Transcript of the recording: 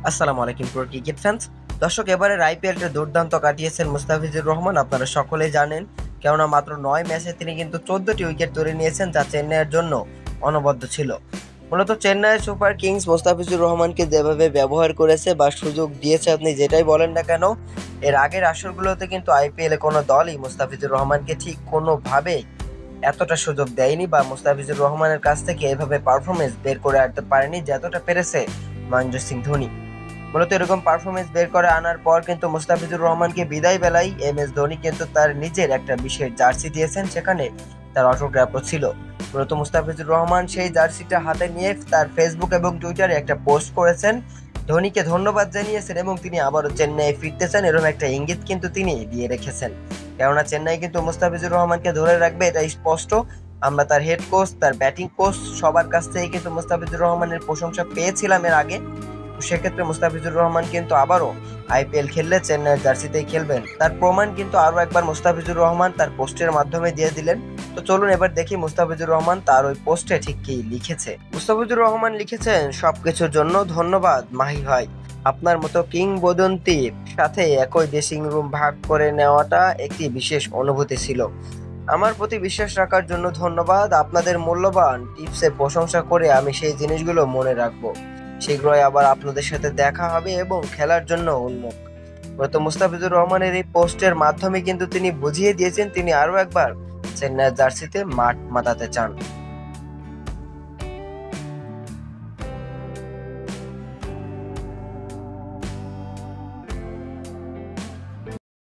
আসসালামু আলাইকুম pro cricket fans. দর্শক, এবারের আইপিএলটা দুর্দান্ত কাটিয়েছেন মুস্তাফিজুর রহমান, আপনারা সকলেই জানেন। কেননা মাত্র 9 ম্যাচে তিনি কিন্তু 14টি উইকেট তুলে নিয়েছেন, যা চেন্নাইয়ের জন্য অনবদ্য ছিল। মূলত চেন্নাই সুপার কিংস মুস্তাফিজুর রহমানকে যেভাবে ব্যবহার করেছে বা সুযোগ দিয়েছে, আপনি যেটাই বলেন না কেন, এর আগের আসরগুলোতে কিন্তু আইপিএলে কোনো দলই মুস্তাফিজুর রহমানকে ঠিক কোনোভাবেই এতটা সুযোগ দেয়নি বা মুস্তাফিজুর রহমানের কাছ থেকে এভাবে পারফরমেন্স বের করে আনতে পারেনি যতটা পেরেছে মহেন্দ্র সিং ধোনি। মূলত এরকম পারফরমেন্স বের করে আনার পর কিন্তু মুস্তাফিজুর রহমানকে বিদায় বেলায় ধোনি কিন্তু তার নিজের একটা বিশেষ জার্সি দিয়েছেন, সেখানে তার অটোগ্রাফও ছিল। মূলত মুস্তাফিজুর রহমান সেই জার্সিটা হাতে নিয়ে তার ফেসবুক এবং টুইটারে একটা পোস্ট করেছেন, ধোনিকে ধন্যবাদ জানিয়েছেন এবং তিনি আবারও চেন্নাইয়ে ফিরতে চান, এরকম একটা ইঙ্গিত কিন্তু তিনি দিয়ে রেখেছেন। কেননা চেন্নাই কিন্তু মুস্তাফিজুর রহমানকে ধরে রাখবে, এটা স্পষ্ট। আমরা তার হেড কোচ, তার ব্যাটিং কোচ সবার কাছ থেকে কিন্তু মুস্তাফিজুর রহমানের প্রশংসা পেয়েছিলাম এর আগে। সেক্ষেত্রে মুস্তাফিজুর রহমান কিন্তু আবারও আইপিএল খেললে চেন্নাইয়ের জার্সিতেই খেলবেন, তার প্রমাণ কিন্তু আরো একবার মুস্তাফিজুর রহমান তার পোস্টের মাধ্যমে দিয়ে দিলেন। তো চলুন এবার দেখি মুস্তাফিজুর রহমান তার ওই পোস্টে ঠিক কি লিখেছে। মুস্তাফিজুর রহমান লিখেছেন, সবকিছুর জন্য ধন্যবাদ মাহি ভাই। আপনার মতো কিংবদন্তির সাথে একই ড্রেসিং রুম ভাগ করে নেওয়াটা একটি বিশেষ অনুভূতি ছিল। আমার প্রতি বিশ্বাস রাখার জন্য ধন্যবাদ। আপনাদের মূল্যবান টিপসের প্রশংসা করে আমি সেই জিনিসগুলো মনে রাখবো। শীঘ্রই আবার আপনাদের সাথে দেখা হবে এবং খেলার জন্য উন্মুখ। মূলত মুস্তাফিজুর রহমানের এই পোস্টের মাধ্যমে কিন্তু তিনি বুঝিয়ে দিয়েছেন তিনি আরো একবার চেন্নাইয়ের জার্সিতে মাঠ মাতাতে চান।